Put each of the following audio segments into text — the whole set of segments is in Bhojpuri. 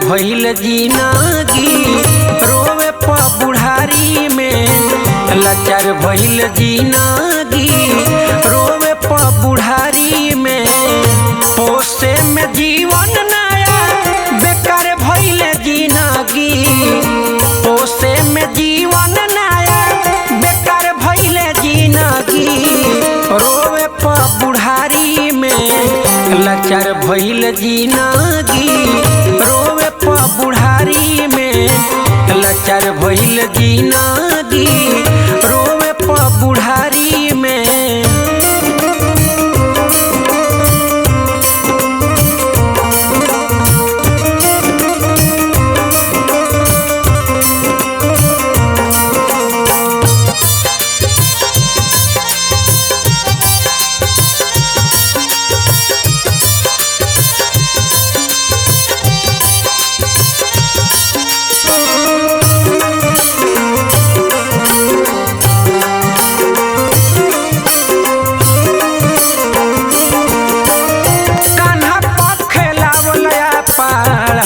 भइल जिंदगी रोवे प बुढ़ारी में, लाचार भइल जिंदगी रोवे प बुढ़ारी में। पोसे में जीवन नया बेकार भइल जिंदगी, पोसे में जीवन नया बेकार भइल जिंदगी रोवे प बुढ़ारी में, लाचार भइल जिंदगी रोवे प बुढ़ारी में, लाचार भइल जिंदगी रोवे प बुढ़ारी में।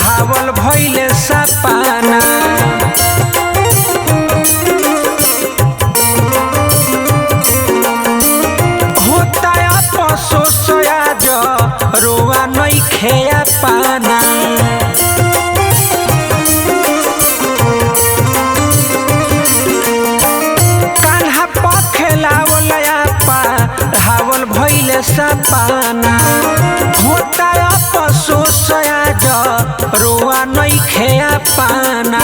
हावल भइले सपना होता अफसोस आज रोआ नइखे पाना। कान्हा पखेलावल हावल भइले सपना होता अफसोस आज रोआ नइखे पाना।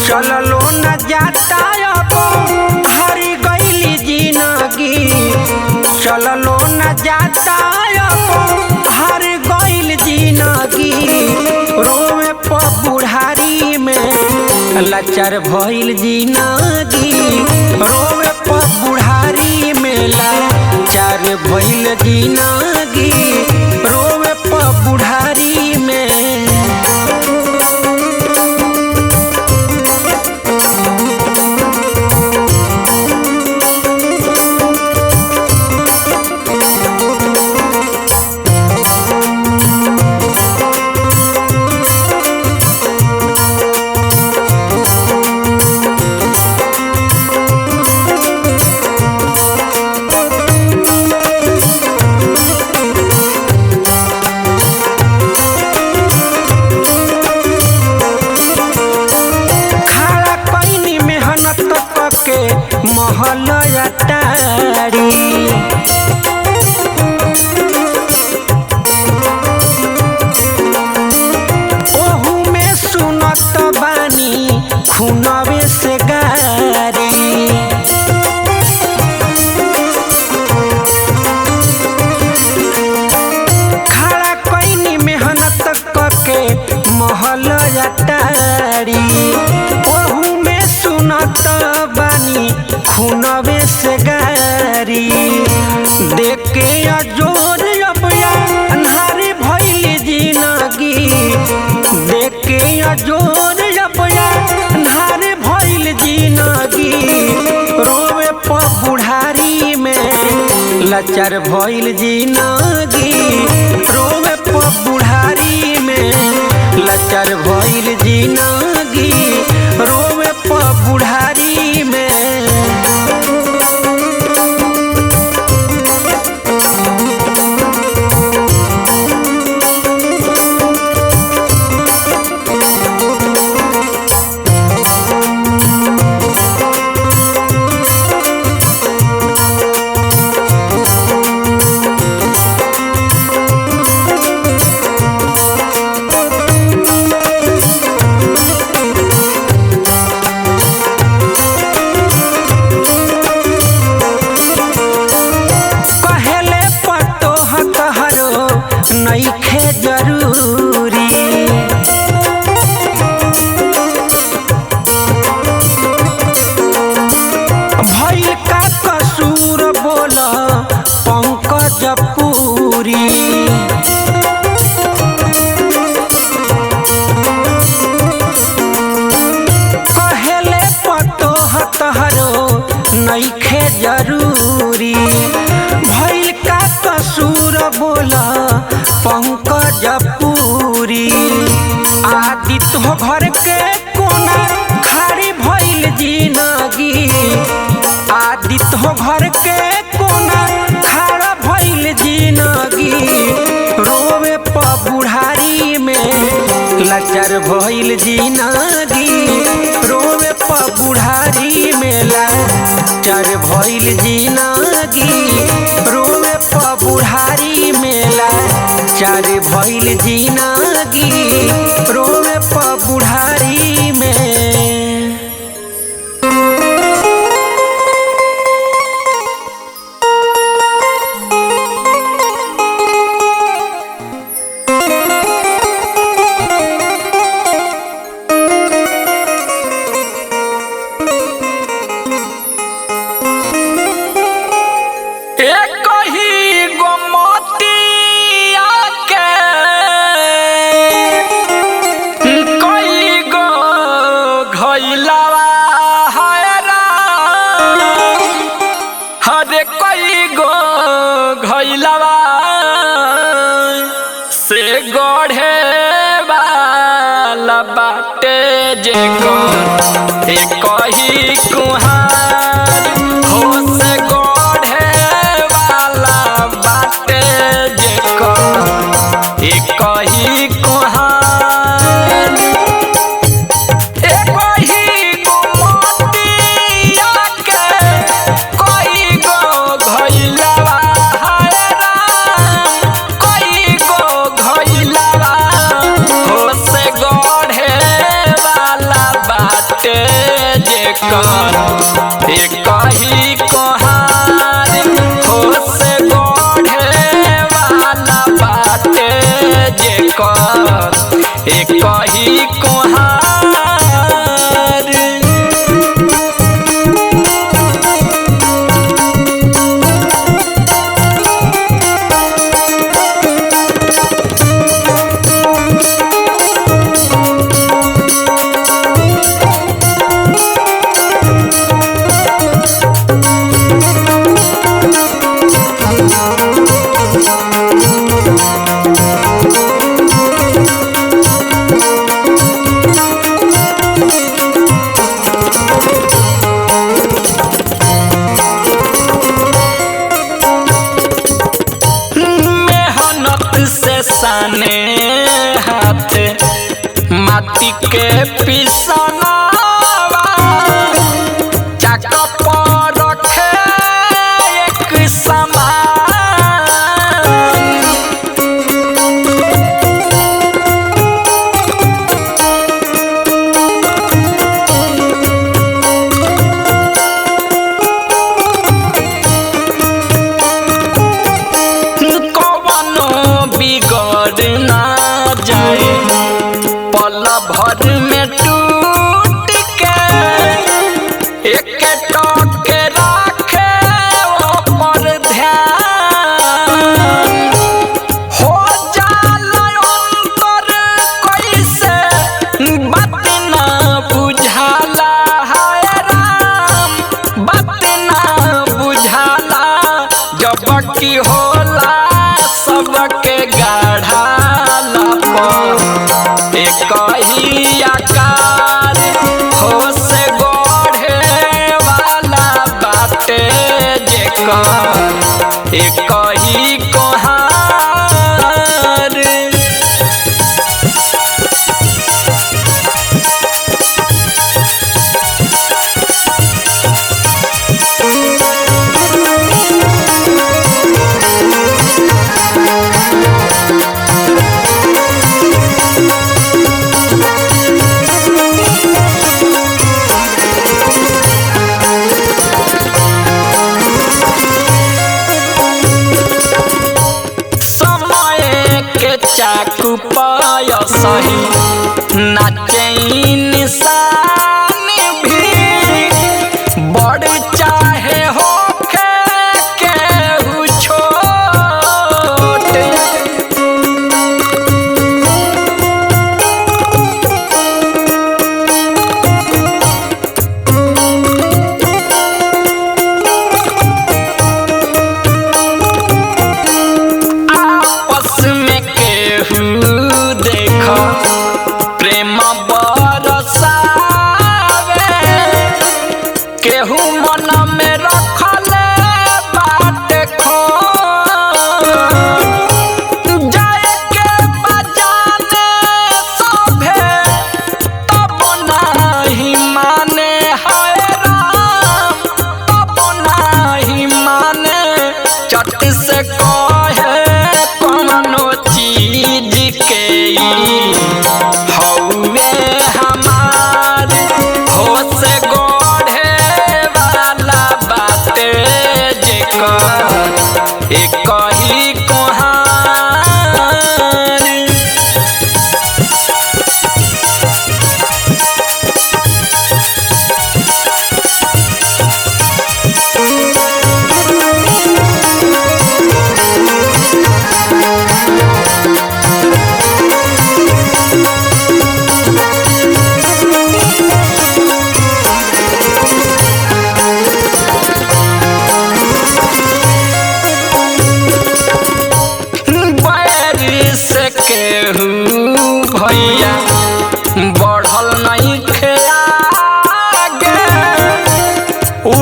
चललो न जाता अब हारी गइली जिंदगी, चललो न जाता अब हारी गइल जिंदगी रोवे प बुढ़ारी में, लाचार भइल जिंदगी रोवे प बुढ़ारी में, लाचार भइल जिंदगी रोवे प बुढ़ारी में। महल अटारी ओहू में सुनत बानी खूनवे से गारी। खड़ा कईनी मेहनत करके महल अटारी ओहू में सुनत बानी खूनवे से गारी। देख के अजोर अबया अन्हारी भइल जिंदगी, देख के अजोर अबया अन्हारी भइल जिंदगी रोवे प बुढ़ारी में, लाचार भइल जिंदगी रोवे प बुढ़ारी में, लाचार भइल जिंदगी रोवे प बुढ़ारी में। नइखे जरूरी भइल का कसूर बोल पंकज पूरी। कहेले पतोह तहरो नइखे जरूरी भइल का कसूर बोला पंकज पूरी। आज चार भइल जिंदगी रोवे प बुढ़ारी मेला चार भइल जिंदगी रोवे प बुढ़ारी में। से गढ़े वाला बाटे जेकर एक ही कुहार हो से गढ़े वाला बाटे जेकर एक ही कुहार। एक ही कोहार हो से गढ़े वाला बाटे जेकर एक ही कोहार। साने हाथ माटी के पिसनावा चाक पर रखे एक समान पल भर में टूट के एक टके रखे पर ध्यान हो जाला अंतर कैसे बात ना बुझाला है राम बात ना बुझाला जब की होला सबके गाढ़ा एक ही आकार हो से गढ़े वाला बाटे जेकर एक ही कोहार। चाकू पाय सही नाचे इंसान भी बड़ चाहे होके केहू छोट आपस में देखा प्रेम बरसावे केहू मन में रखले बात खो जाए के बजाने सभे तब नहीं माने है राम तब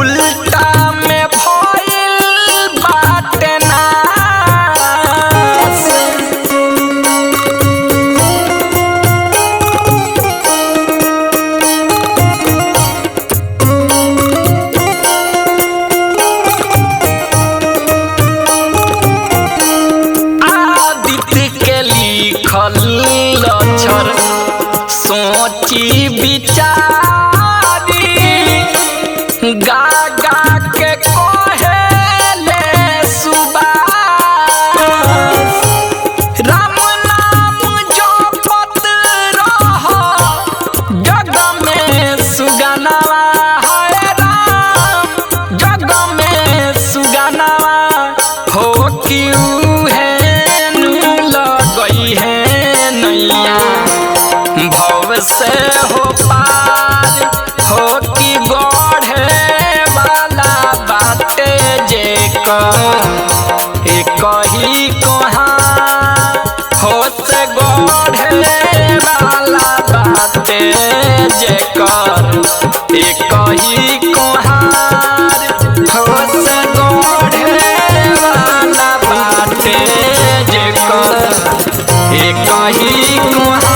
उल्टा में भइल बाटे नास। आदित्य के लिखल लक्षर सोची विचारी गा गा के कहेले सुबास। राम नाम जपत रह जग में सुगनवा है राम जग में सुगनवा हो क्यों है नू लगई है नैया भव से हो पार हो कि गढ़े वाला बाटे जे एक ही कहाँ हो से गढ़े वाला बाटे जे एक ही कहाँ हो से गढ़े वाला बाटे जे एक ही कहाँ।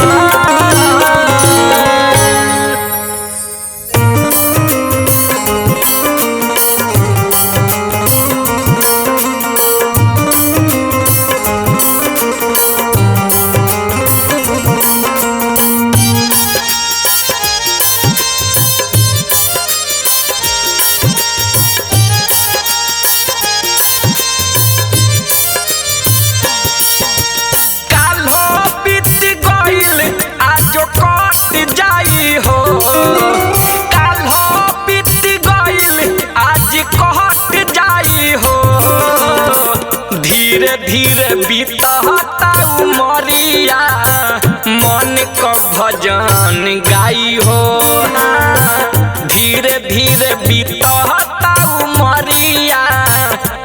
धीरे धीरे बीतता उमरिया मन का भजन गाई हो। धीरे धीरे बीतता उमरिया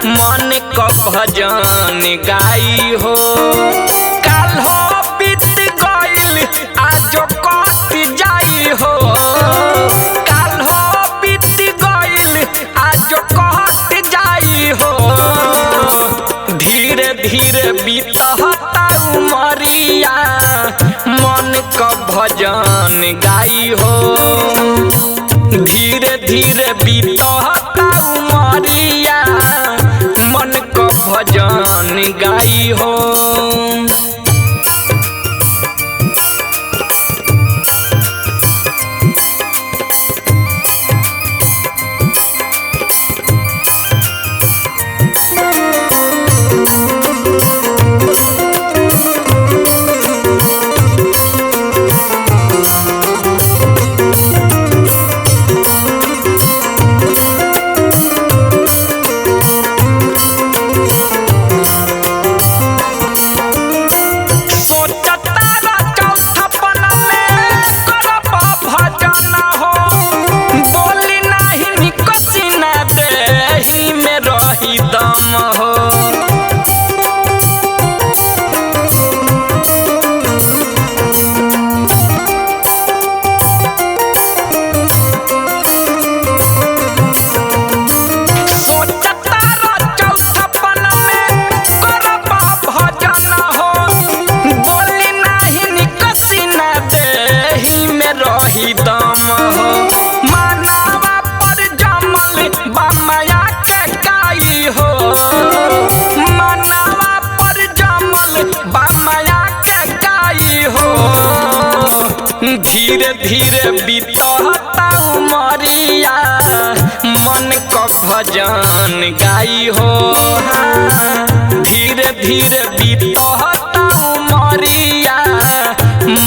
मन का भजन गाई हो। काल हो बीत गइल आज कट जाई हो। काल हो बीत गइल आज कट जाई हो। धीरे धीरे बीतता उमरिया मन का भजन गाई हो। धीरे धीरे बीतता उमरिया मन का भजन गाई हो। धीरे धीरे बीतता उमरिया मन का भजन गाई हो। धीरे धीरे बीतता उमरिया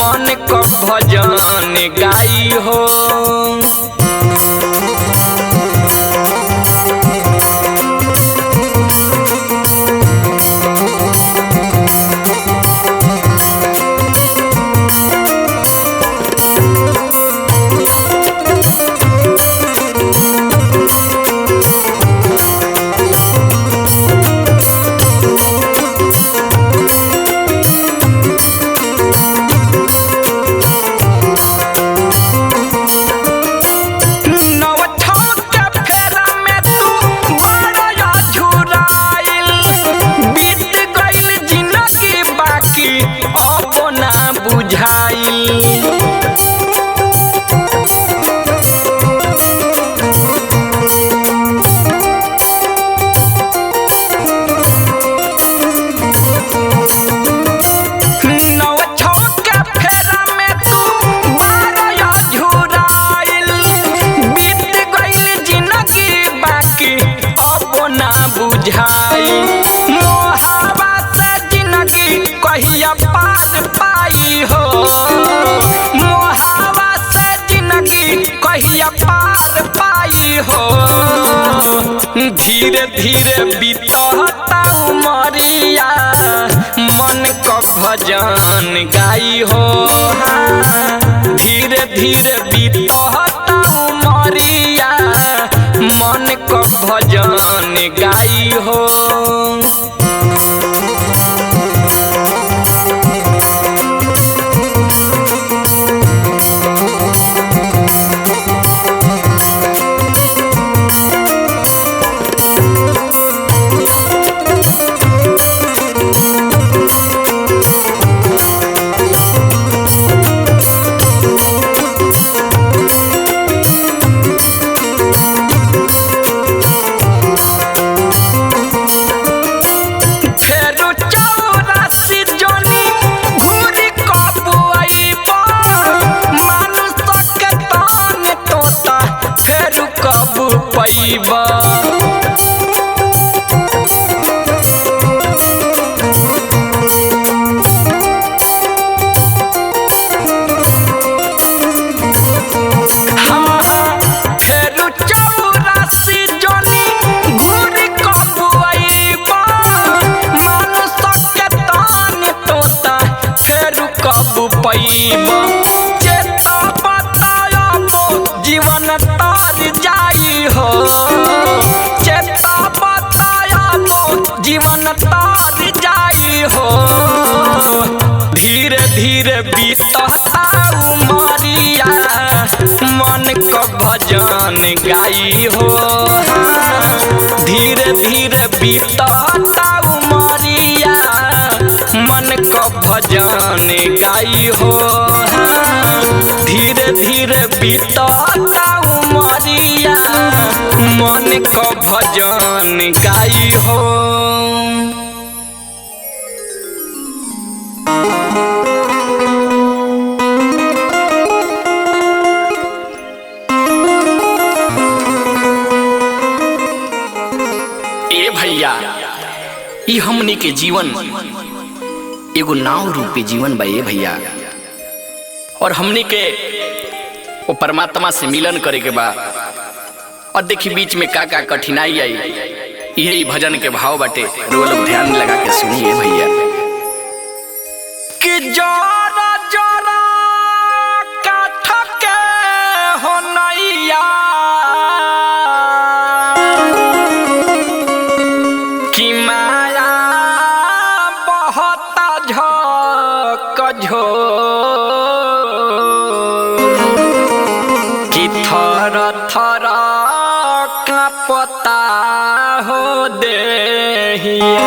मन का भजन गाई हो। बुझाई मोहावा से जिंदगी कहिया पार पाई हो मोहावा से जिंदगी कहिया पार पाई हो धीरे धीरे बीतता उमरिया मन को भजन गाई हो धीरे धीरे बीतता उमरिया मन को भजन गाई हो पैबा फेरू 84 जनी घूरी कब अइबा मानुष के तान तोता फेरू कब पैबा चेता बतायबो जीवन तार जाई हो चेता बतायबो जीवन तार जाई हो धीरे धीरे बीतता उमरिया मन को भजन गाई हो धीरे धीरे बीतता उमरिया मन को भजन गाई हो धीरे धीरे बीतता उमरिया मन को भजन गाई हो भैया ई हमनी के जीवन एगो नाव रूपी जीवन बा ये भैया और हमनी के वो परमात्मा से मिलन करे के बा और देखी बीच में का कठिनाई आई यही भजन के भाव बाटे लोग ध्यान लगा के सुनिए भैया कि जोरा जोरा काठ के हो नैया कि माया बहुत झक कि थर थर कांपता हो देहिया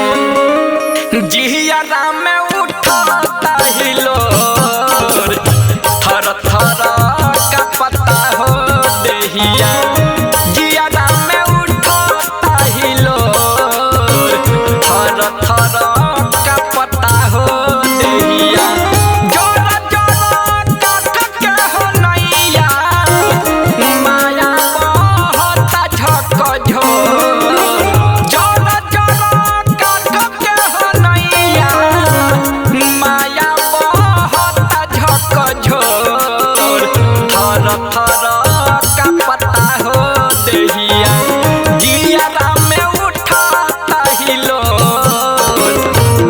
जिहिया में उठता हिलोर थर थर कांपता हो देहिया जिया में उठता हिलोर थर थर कांपता हो देहिया जोरा जोरा काठ के हो नैया माया बहुत झक झोर जोरा जोरा काठ के हो नैया माया बहुत झक झोर थर थर कांपता हो देहिया जिया में उठता हिलोर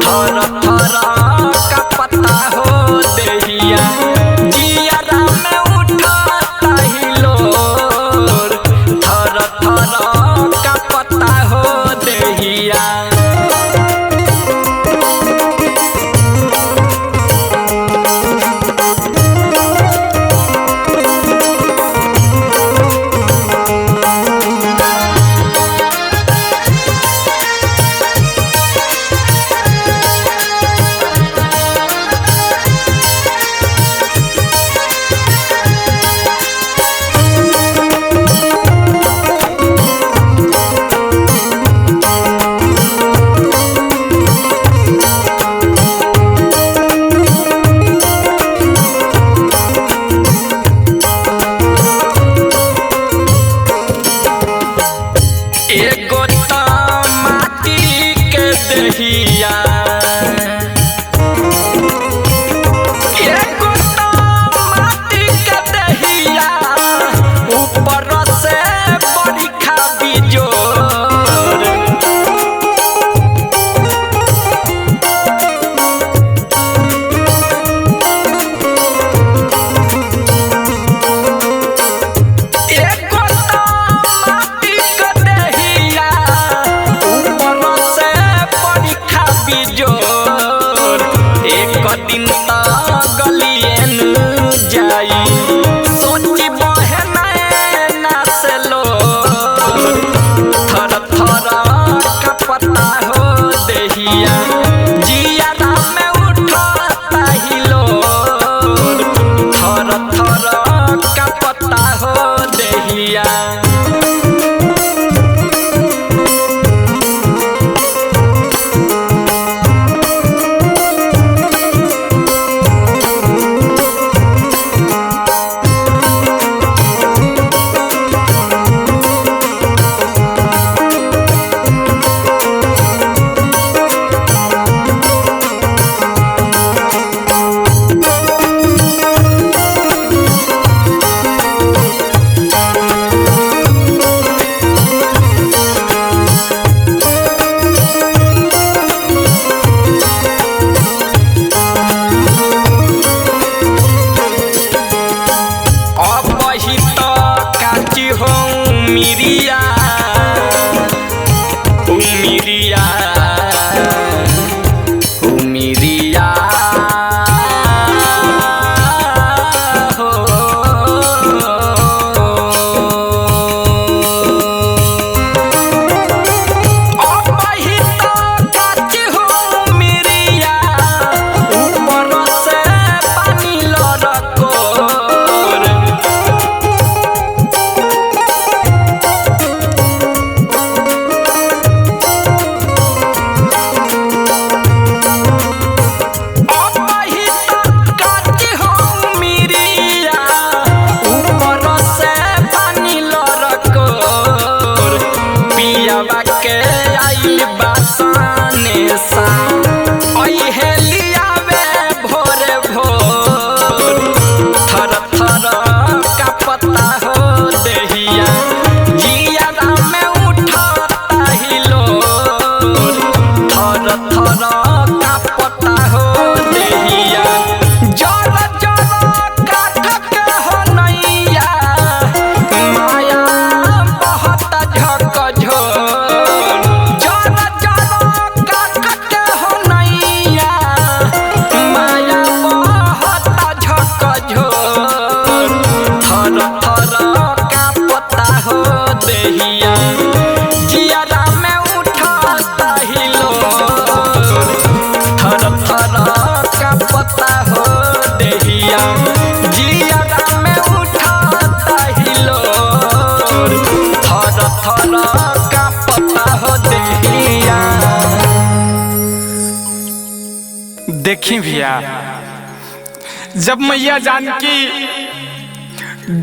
थर थर कांपता हो देहिया जिया में उठता हिलोर थर थर कांपता हो देहिया एगो त माटी देहिया दिन गलियन जाई सोची बहे नैना से लो थर थर कपता हो देहिया जिया में उठता ही लो थर थर कपता हो देहिया मिरिया उमिरिया उमिरिया हो अबही तो काच हो मिरिया ऊपर से पानी लड़को के आई बासाने सा ओहे लियावे भोरे भोर थर थर का पता हो देहिया जिया में उठता ही लो थर थर का पता हो देहिया जर जर काठ के हो नैया माया बहुत झक झो देहिया जिया में उठता ही लो थर थर का पता हो देहिया जिया में उठता ही लो थर थर का पता हो देहिया। देखी भैया जब मैया जानकी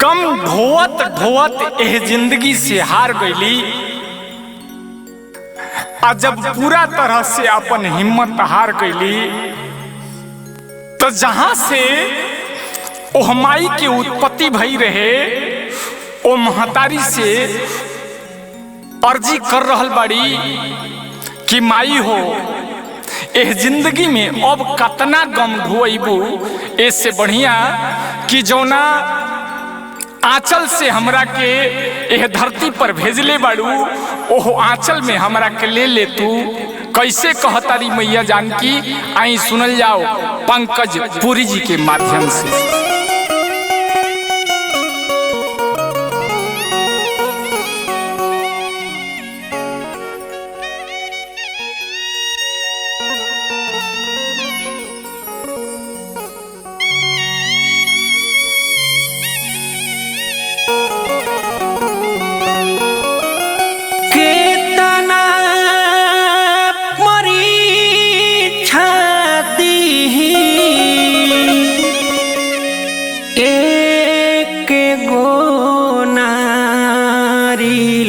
गम ढोवत ढोवत एह जिंदगी से हार गईली आ जब पूरा तरह से अपन हिम्मत हार गईली तो जहां से ओह माई की उत्पत्ति भई रहे ओ महतारी से अर्जी कर रहल बाड़ी कि माई हो एह जिंदगी में अब कतना गम ढोइबू इससे बढ़िया कि जौना आंचल से हमरा के यह धरती पर भेजले बाड़ू ओह आंचल में हमरा के ले तू कैसे कहतारी मैया जानकी आई सुनल जाओ पंकज पुरी जी के माध्यम से।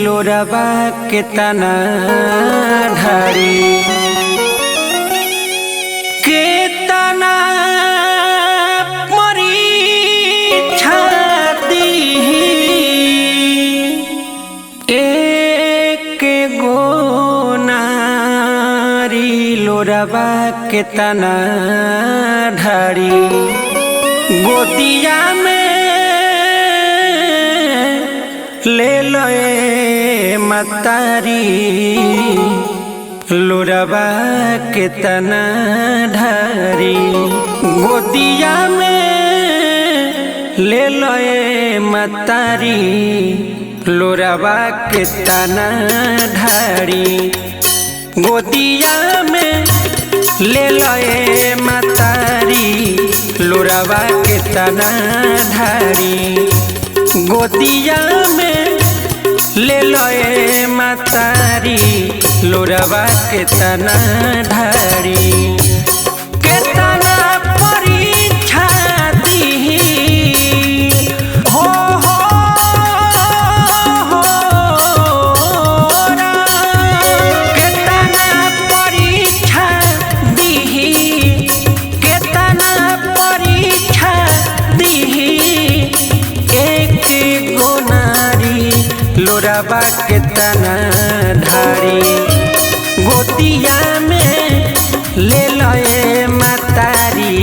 लोरबा के तना ढारी लोरबा के तना ढारी गोदिया में ले लोए मतारी लोरबा के तना ढारी गोदिया में ले लोए मतारी लोरबा के तना ढारी गोदिया में ले लोए मतारी लोरबा के तना ढारी गोदिया में ले लोए मतारी लोरबा के तना ढारी के तना परीक्षा दी हो के तना परीक्षा दी के तना परीक्षा दी एक गोनारी लोरबा के तना ढारी गोतिया में ले लोए मतारी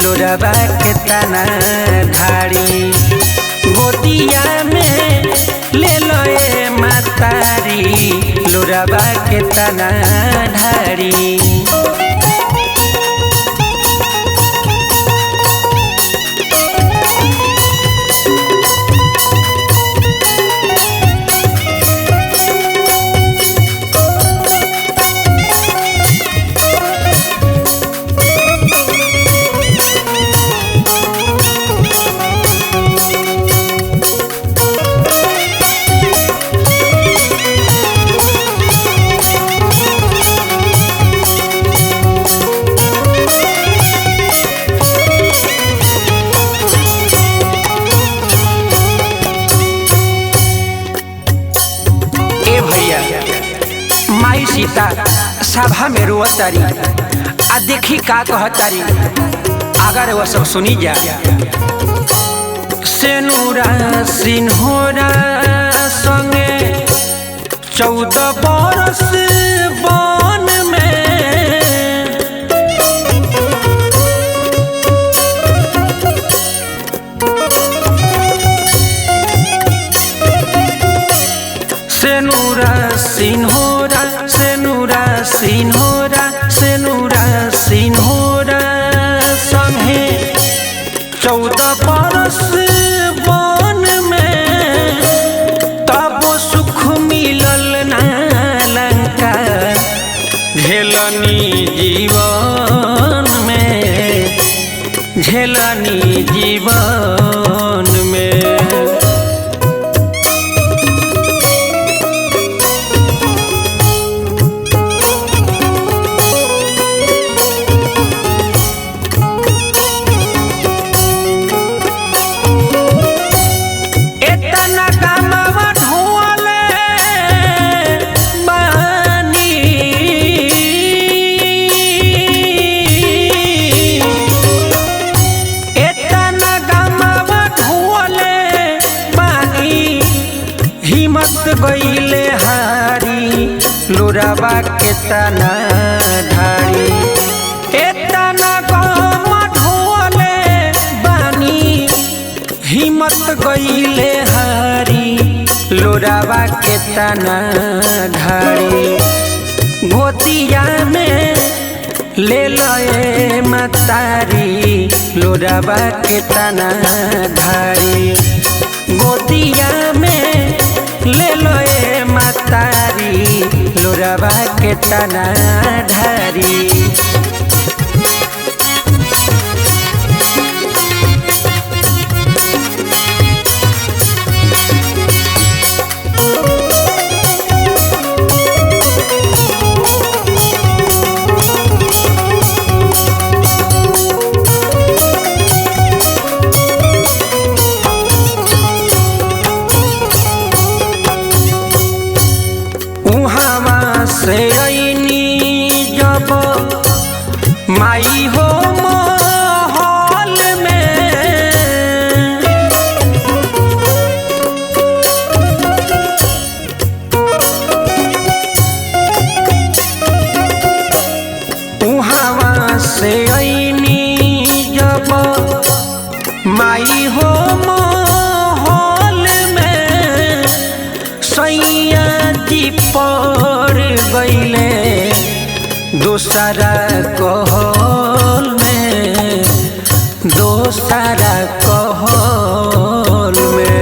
लोरबा के तना ढारी गोतिया में ले लोए मतारी लोरबा के तना ढारी माई सीता सभा में रोतारी आ देखी का कहतारी अगर वह सब सुनी जा सेनुरा सिन्होरा संगे 14 बरस वन में सेनुरा सिन्होरा सेनुरा सिन्होरा सेनुरा सिन्होरा संगे 14 बरस वन में तब सुख मिलल ना लंका झेलनी जीवन में झेलनी जीवन में गईले हारी लोरबा के तना ढारी एतना गम ढोले बानी हिम्मत गईले हारी लोरबा के तना ढारी गोतिया में ले लोए मतारी लोरबा के तना ढारी गोतिया में ले लोए मतारी लोरबा के तना ढारी से आईनी जब माई हो महल में पड़ गईले दोसरा कहल में, दोसरा कहल में।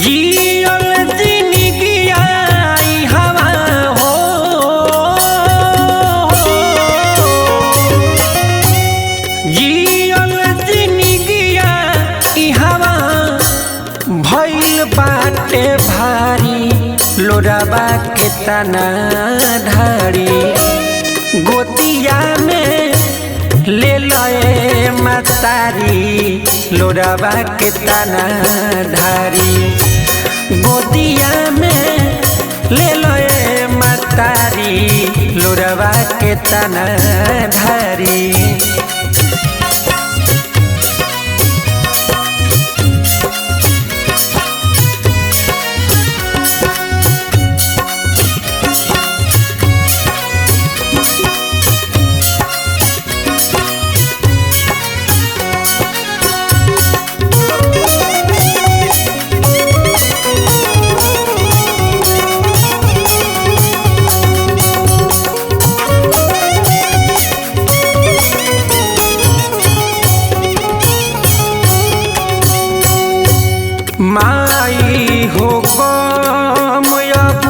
जियल जिंदगिया ई हवा हो, जियल जिंदगिया ई हवा भइल बाटे भारी, लोराबा के तना ढारी। गोतिया में ले लए मतारी, लोराबा के तना ढारी। गोदिया में ले लए मतारी, लोराबा के तना ढारी। माई हो गम अब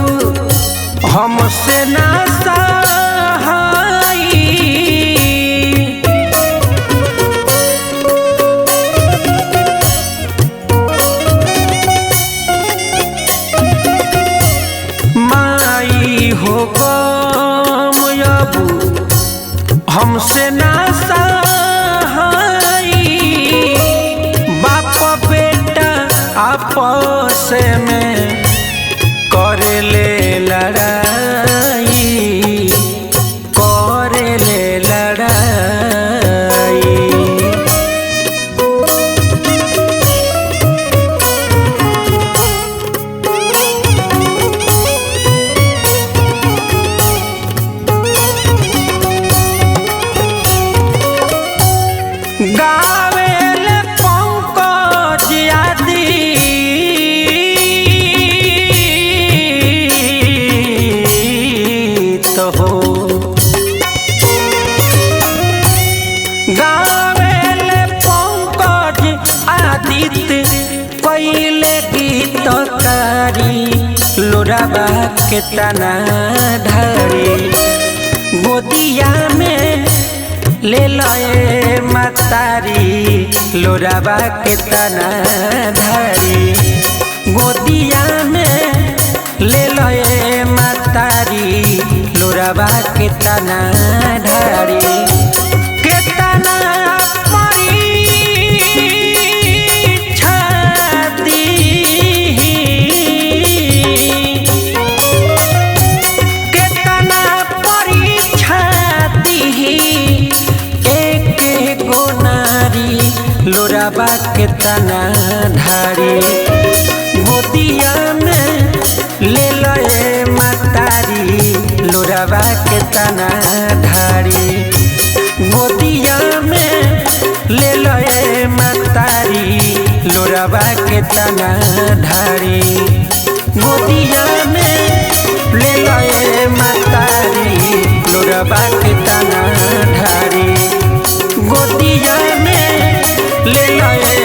हमसे ना सहाई, माई हो गम अब हमसे ना सहाई। बाप बेटा आपस में करेले लड़ाई, करेले लड़ाई। गावेले पंकज आदि हो, गावेले पंकज आदित्य कैले गीतकारी, लोराबा के तना ढारी। गोदिया में ले लए मतारी, लोराबा के तना ढारी। गोदिया में ले लए मतारी, लोराबा के तना ढारी। के तना परीक्षा दीही, के तना परीक्षा दीही। एक गो नारी, लोराबा के तना ढारी। गोदिया में ले लए मतारी, लोराबा के तना ढारी। गोदिया में ले लए मतारी, लोराबा के तना ढारी। गोदिया में ले लए मतारी, लोराबा के तना ढारी। गोदिया में ले लए